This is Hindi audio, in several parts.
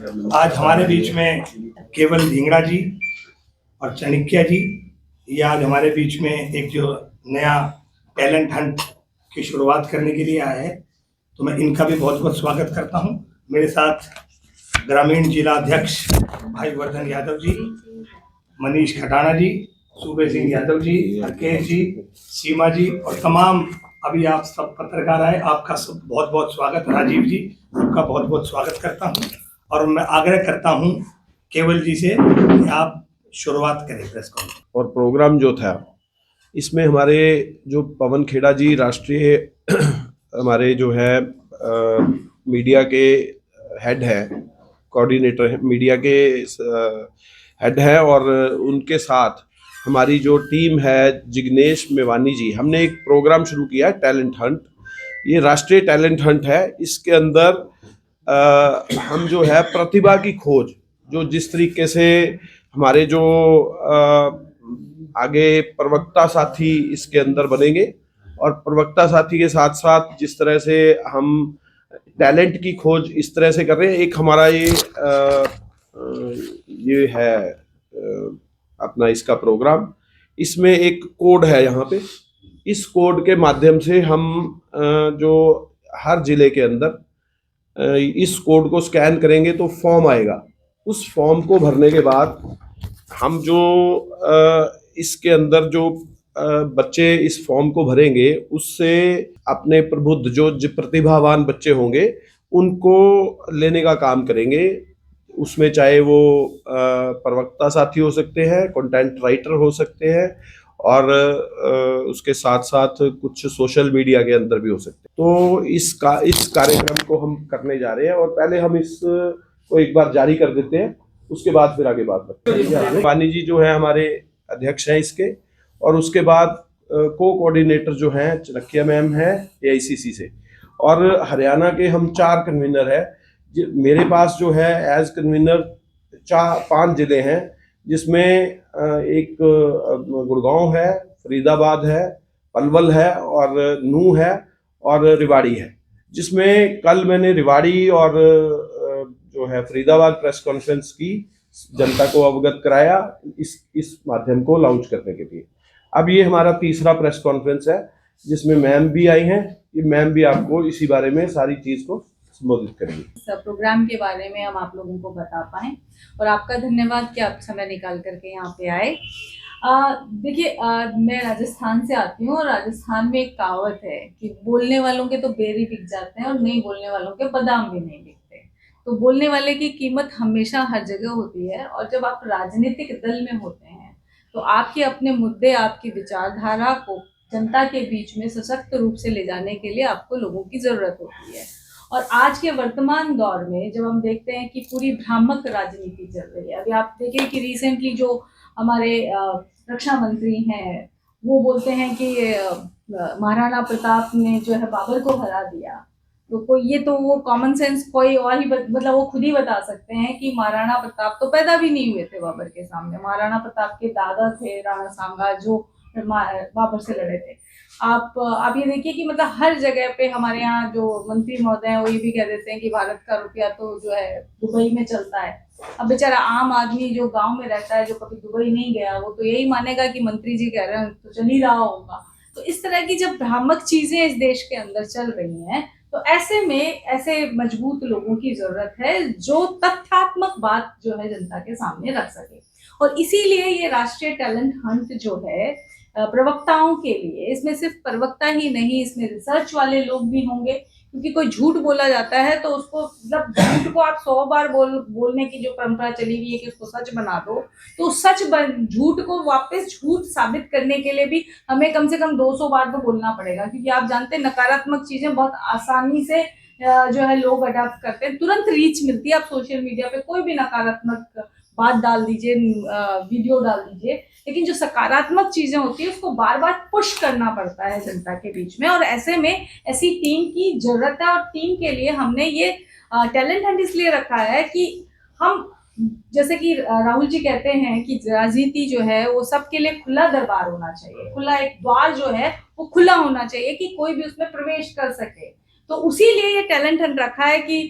आज हमारे बीच में केवल ढींगड़ा जी और चाणक्य जी, ये आज हमारे बीच में एक जो नया टैलेंट हंट की शुरुआत करने के लिए आए हैं, तो मैं इनका भी बहुत बहुत स्वागत करता हूं। मेरे साथ ग्रामीण जिला अध्यक्ष भाई वर्धन यादव जी, मनीष खटाना जी, सूबे सिंह यादव जी, राकेश जी, सीमा जी और तमाम अभी आप सब पत्रकार आए, आपका सब बहुत बहुत स्वागत। राजीव जी, आपका बहुत बहुत स्वागत करता हूं और मैं आग्रह करता हूं केवल जी से कि आप शुरुआत करें प्रेस कॉन्फ्रेंस। और प्रोग्राम जो था इसमें हमारे जो पवन खेड़ा जी राष्ट्रीय हमारे जो है मीडिया के हेड है, कोऑर्डिनेटर है, मीडिया के हेड है, और उनके साथ हमारी जो टीम है जिग्नेश मेवानी जी, हमने एक प्रोग्राम शुरू किया है टैलेंट हंट। ये राष्ट्रीय टैलेंट हंट है। इसके अंदर हम जो है प्रतिभा की खोज, जो जिस तरीके से हमारे जो आगे प्रवक्ता साथी इसके अंदर बनेंगे, और प्रवक्ता साथी के साथ साथ जिस तरह से हम टैलेंट की खोज इस तरह से कर रहे हैं, एक हमारा ये है अपना इसका प्रोग्राम। इसमें एक कोड है यहाँ पे, इस कोड के माध्यम से हम जो हर जिले के अंदर इस कोड को स्कैन करेंगे तो फॉर्म आएगा। उस फॉर्म को भरने के बाद हम जो इसके अंदर जो बच्चे इस फॉर्म को भरेंगे, उससे अपने प्रबुद्ध जो प्रतिभावान बच्चे होंगे उनको लेने का काम करेंगे। उसमें चाहे वो प्रवक्ता साथी हो सकते हैं, कंटेंट राइटर हो सकते हैं, और उसके साथ साथ कुछ सोशल मीडिया के अंदर भी हो सकते हैं। तो इस कार्यक्रम को हम करने जा रहे हैं, और पहले हम इसको एक बार जारी कर देते हैं, उसके बाद फिर आगे बात करते हैं। वानी जी जो है हमारे अध्यक्ष हैं इसके, और उसके बाद कोऑर्डिनेटर जो हैं चाणक्य मैम है एआईसीसी से, और हरियाणा के हम 4 कन्वीनर है। मेरे पास जो है एज कन्वीनर 5 जिले हैं, जिसमें एक गुड़गांव है, फरीदाबाद है, पलवल है, और नूह है, और रेवाड़ी है। जिसमें कल मैंने रेवाड़ी और जो है फरीदाबाद प्रेस कॉन्फ्रेंस की जनता को अवगत कराया इस माध्यम को लॉन्च करने के लिए। अब ये हमारा तीसरा प्रेस कॉन्फ्रेंस है, जिसमें मैम भी आई हैं। ये मैम भी आपको इसी बारे में सारी चीज को संबोधित करेंगे। प्रोग्राम के बारे में हम आप लोगों को बता पाए, और आपका धन्यवाद कि आप समय निकाल करके यहाँ पे आए। देखिए, मैं राजस्थान से आती हूँ, और राजस्थान में एक कहावत है कि बोलने वालों के तो बेर बिक जाते हैं और नहीं बोलने वालों के बादाम भी नहीं बिकते। तो बोलने वाले की कीमत हमेशा हर जगह होती है, और जब आप राजनीतिक दल में होते हैं तो आपके अपने मुद्दे, आपकी विचारधारा को जनता के बीच में सशक्त रूप से ले जाने के लिए आपको लोगों की जरूरत होती है। और आज के वर्तमान दौर में जब हम देखते हैं कि पूरी भ्रामक राजनीति चल रही है, अभी आप देखिए कि रिसेंटली जो हमारे रक्षा मंत्री हैं वो बोलते हैं कि महाराणा प्रताप ने जो है बाबर को हरा दिया। तो कोई ये तो वो कॉमन सेंस कोई और ही मतलब वो खुद ही बता सकते हैं कि महाराणा प्रताप तो पैदा भी नहीं हुए थे बाबर के सामने। महाराणा प्रताप के दादा थे राणा सांगा, जो बाबर से लड़े थे। आप ये देखिए कि मतलब हर जगह पे हमारे यहाँ जो मंत्री महोदय हैं वो ये भी कह देते हैं कि भारत का रुपया तो जो है दुबई में चलता है। अब बेचारा आम आदमी जो गांव में रहता है, जो कभी दुबई नहीं गया, वो तो यही मानेगा कि मंत्री जी कह रहे हैं तो चल ही रहा होगा। तो इस तरह की जब भ्रामक चीजें इस देश के अंदर चल रही हैं, तो ऐसे में ऐसे मजबूत लोगों की जरूरत है जो तथ्यात्मक बात जो है जनता के सामने रख सके। और इसीलिए ये राष्ट्रीय टैलेंट हंट जो है प्रवक्ताओं के लिए, इसमें सिर्फ प्रवक्ता ही नहीं, इसमें रिसर्च वाले लोग भी होंगे, क्योंकि कोई झूठ बोला जाता है तो उसको मतलब झूठ को आप 100 बार बोलने की जो परंपरा चली हुई है कि उसको सच बना दो, तो झूठ को वापस झूठ साबित करने के लिए भी हमें कम से कम 200 बार तो बोलना पड़ेगा। क्योंकि आप जानते हैं नकारात्मक चीजें बहुत आसानी से जो है लोग अडॉप्ट करते हैं, तुरंत रीच मिलती है। आप सोशल मीडिया पे कोई भी नकारात्मक बात डाल दीजिए, वीडियो डाल दीजिए, लेकिन जो सकारात्मक चीजें होती है उसको बार बार पुश करना पड़ता है जनता के बीच में। और ऐसे में ऐसी टीम की जरूरत है, और टीम के लिए हमने ये टैलेंट हंट इसलिए रखा है कि हम, जैसे कि राहुल जी कहते हैं कि राजनीति जो है वो सबके लिए खुला दरबार होना चाहिए, खुला एक द्वार जो है वो खुला होना चाहिए कि कोई भी उसमें प्रवेश कर सके। तो उसी लिए ये टैलेंट हंट रखा है कि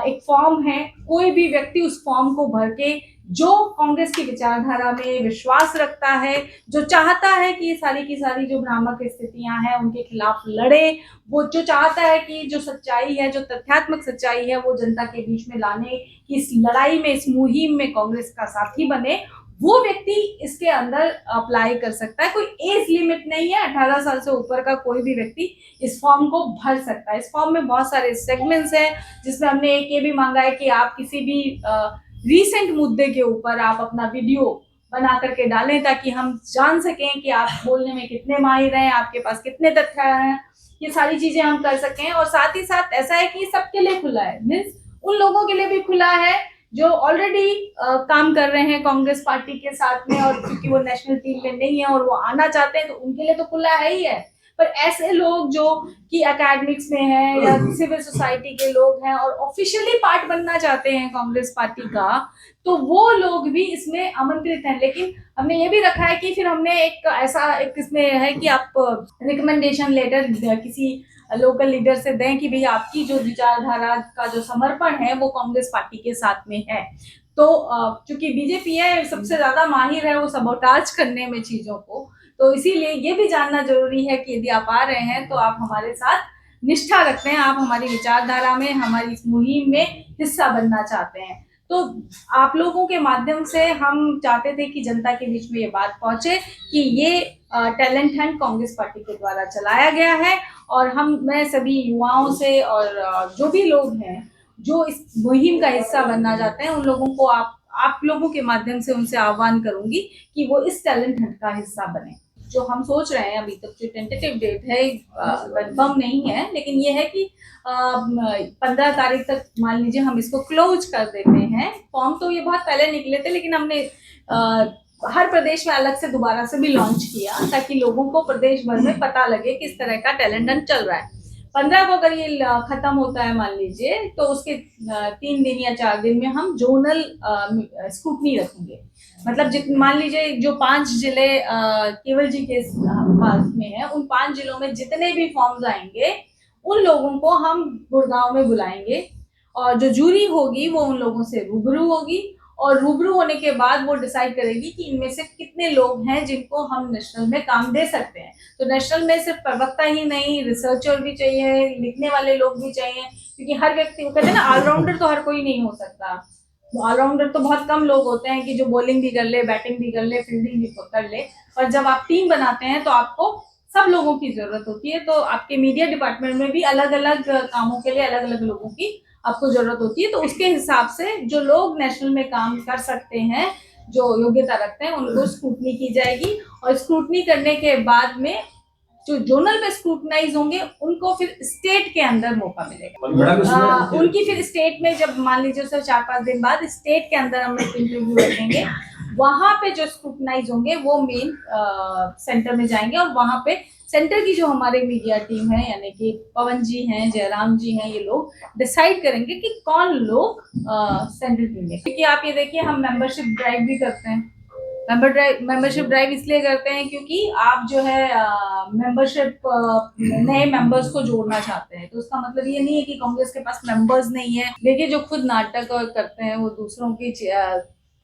एक फॉर्म है, कोई भी व्यक्ति उस फॉर्म को भर के जो कांग्रेस की विचारधारा में विश्वास रखता है, जो चाहता है कि ये सारी की सारी जो भ्रामक स्थितियां हैं उनके खिलाफ लड़े, वो जो चाहता है कि जो सच्चाई है, जो तथ्यात्मक सच्चाई है वो जनता के बीच में लाने की इस लड़ाई में, इस मुहिम में कांग्रेस का साथी बने, वो व्यक्ति इसके अंदर अप्लाई कर सकता है। कोई एज लिमिट नहीं है, 18 साल से ऊपर का कोई भी व्यक्ति इस फॉर्म को भर सकता है। इस फॉर्म में बहुत सारे सेगमेंट्स हैं, जिसमें हमने एक ये भी मांगा है कि आप किसी भी रीसेंट मुद्दे के ऊपर आप अपना वीडियो बना करके डालें, ताकि हम जान सकें कि आप बोलने में कितने माहिर हैं, आपके पास कितने तथ्य हैं, ये सारी चीजें हम कर सकें। और साथ ही साथ ऐसा है कि सबके लिए खुला है, मीन्स उन लोगों के लिए भी खुला है जो ऑलरेडी काम कर रहे हैं कांग्रेस पार्टी के साथ में, और क्योंकि वो नेशनल टीम में नहीं है और वो आना चाहते हैं तो उनके लिए तो खुला है ही है। पर ऐसे लोग जो कि एकेडमिक्स में हैं या सिविल सोसाइटी के लोग हैं और ऑफिशियली पार्ट बनना चाहते हैं कांग्रेस पार्टी का, तो वो लोग भी इसमें आमंत्रित हैं। लेकिन हमने ये भी रखा है कि फिर हमने एक ऐसा एक इसमें है कि आप रिकमेंडेशन लेटर किसी लोकल लीडर से दें कि भाई आपकी जो विचारधारा का जो समर्पण है वो कांग्रेस पार्टी के साथ में है। तो चूंकि बीजेपी है सबसे ज्यादा माहिर है वो सबोटाज करने में चीजों को, तो इसीलिए ये भी जानना जरूरी है कि यदि आप आ रहे हैं तो आप हमारे साथ निष्ठा रखते हैं, आप हमारी विचारधारा में, हमारी इस मुहिम में हिस्सा बनना चाहते हैं। तो आप लोगों के माध्यम से हम चाहते थे कि जनता के बीच में ये बात पहुंचे कि ये टैलेंट हंट कांग्रेस पार्टी के द्वारा चलाया गया है, और मैं सभी युवाओं से और जो भी लोग हैं जो इस मुहिम का हिस्सा बनना चाहते हैं उन लोगों को आप लोगों के माध्यम से उनसे आह्वान करूंगी कि वो इस टैलेंट हंट का हिस्सा बने। जो हम सोच रहे हैं, अभी तक जो टेंटेटिव डेट है कंफर्म नहीं है, लेकिन ये है कि 15 तारीख तक मान लीजिए हम इसको क्लोज कर देते हैं। फॉर्म तो ये बहुत पहले निकले थे, लेकिन हमने हर प्रदेश में अलग से दोबारा से भी लॉन्च किया ताकि लोगों को प्रदेश भर में पता लगे किस तरह का टैलेंट हंट चल रहा है। 15 को अगर ये खत्म होता है मान लीजिए, तो उसके 3 दिन या 4 दिन में हम जोनल स्क्रूटनी रखेंगे। मतलब मान लीजिए जो 5 जिले केवल जी के पास में है, उन 5 जिलों में जितने भी फॉर्म्स आएंगे उन लोगों को हम गुड़गांव में बुलाएंगे, और जो जूरी होगी वो उन लोगों से रूबरू होगी, और रूबरू होने के बाद वो डिसाइड करेगी कि इनमें से कितने लोग हैं जिनको हम नेशनल में काम दे सकते हैं। तो नेशनल में सिर्फ प्रवक्ता ही नहीं, रिसर्चर भी चाहिए, लिखने वाले लोग भी चाहिए, क्योंकि हर व्यक्ति, वो कहते हैं ना ऑलराउंडर तो हर कोई नहीं हो सकता। ऑलराउंडर तो बहुत कम लोग होते हैं कि जो बॉलिंग भी कर ले, बैटिंग भी कर ले, फील्डिंग भी कर ले। और जब आप टीम बनाते हैं तो आपको सब लोगों की जरूरत होती है। तो आपके मीडिया डिपार्टमेंट में भी अलग अलग कामों के लिए अलग अलग लोगों की आपको जरूरत होती है। तो उसके हिसाब से जो लोग नेशनल में काम कर सकते हैं, जो योग्यता रखते हैं, उनको स्क्रूटनी की जाएगी, और स्क्रूटनी करने के बाद में जो जोनल में स्क्रूटनाइज होंगे उनको फिर स्टेट के अंदर मौका मिलेगा। उनकी फिर स्टेट में, जब मान लीजिए सर 4-5 दिन बाद स्टेट के अंदर हम एक इंटरव्यू रखेंगे, वहां पे जो स्क्रूटनाइज होंगे वो मेन सेंटर में जाएंगे, और वहां पे सेंटर की जो हमारे मीडिया टीम है, यानी कि पवन जी हैं, जयराम जी हैं, ये लोग डिसाइड करेंगे कि कौन लोग सेंट्रल टीम में। क्योंकि आप ये देखिए हम मेंबरशिप ड्राइव भी करते हैं। मेंबरशिप ड्राइव इसलिए करते हैं क्योंकि आप जो है मेंबरशिप नए मेंबर्स को जोड़ना चाहते हैं। तो उसका मतलब ये नहीं है कि कांग्रेस के पास मेंबर्स नहीं है। देखिए जो खुद नाटक करते हैं वो दूसरों की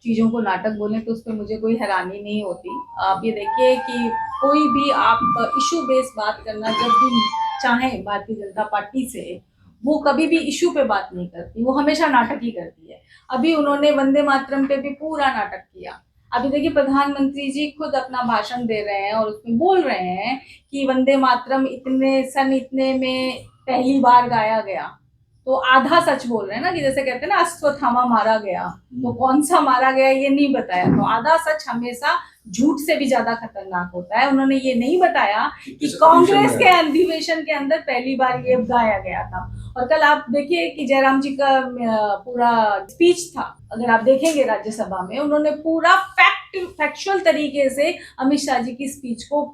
चीजों को नाटक बोले तो उस पर मुझे कोई हैरानी नहीं होती। आप ये देखिए कि कोई भी आप इशू बेस्ड बात करना जब भी चाहें भारतीय जनता पार्टी से, वो कभी भी इशू पे बात नहीं करती, वो हमेशा नाटक ही करती है। अभी उन्होंने वंदे मातरम पे भी पूरा नाटक किया। अभी देखिए प्रधानमंत्री जी खुद अपना भाषण दे रहे हैं और उसमें बोल रहे हैं कि वंदे मातरम इतने में पहली बार गाया गया। तो आधा सच बोल रहे हैं ना, कि जैसे कहते हैं ना अश्वत्थामा मारा गया, तो कौन सा मारा गया ये नहीं बताया। तो आधा सच हमेशा झूठ से भी ज्यादा खतरनाक होता है। उन्होंने ये नहीं बताया कि कांग्रेस के अधिवेशन के अंदर पहली बार ये गाया गया था। और कल आप देखिए कि जयराम जी का पूरा स्पीच था, अगर आप देखेंगे राज्यसभा में, उन्होंने पूरा फैक्चुअल तरीके से अमित शाह जी की स्पीच को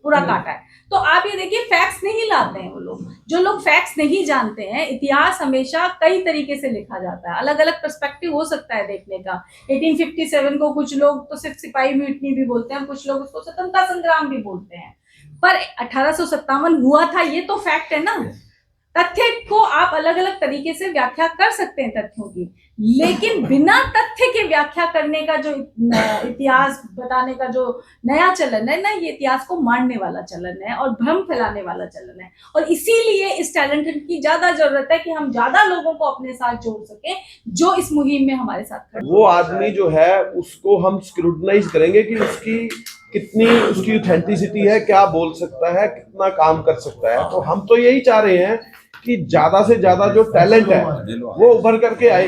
पूरा काटा है। तो आप ये देखिए फैक्ट्स नहीं लाते हैं वो लोग। जो लोग फैक्ट्स नहीं जानते हैं, इतिहास हमेशा कई तरीके से लिखा जाता है, अलग अलग पर्सपेक्टिव हो सकता है देखने का। 1857 को कुछ लोग तो सिर्फ सिपाही म्यूटनी भी बोलते हैं, कुछ लोग उसको स्वतंत्रता संग्राम भी बोलते हैं, पर 1857 हुआ था ये तो फैक्ट है ना। तथ्य को आप आप अलग अलग तरीके से व्याख्या कर सकते हैं तथ्यों की, लेकिन बिना तथ्य के व्याख्या करने का जो इतिहास बताने का जो नया चलन है ना, ये इतिहास को मारने वाला चलन है और भ्रम फैलाने वाला चलन है। और इसीलिए इस टैलेंट हंट की ज्यादा जरूरत है कि हम ज्यादा लोगों को अपने साथ जोड़ सके जो इस मुहिम में हमारे साथ खड़े। वो आदमी जो है उसको हम स्क्रूटनाइज करेंगे कि उसकी कितनी उसकी ऑथेंटिसिटी है, क्या बोल सकता है, कितना काम कर सकता है। तो हम तो यही चाह रहे हैं कि ज्यादा से ज्यादा जो टैलेंट है वो उभर करके आए।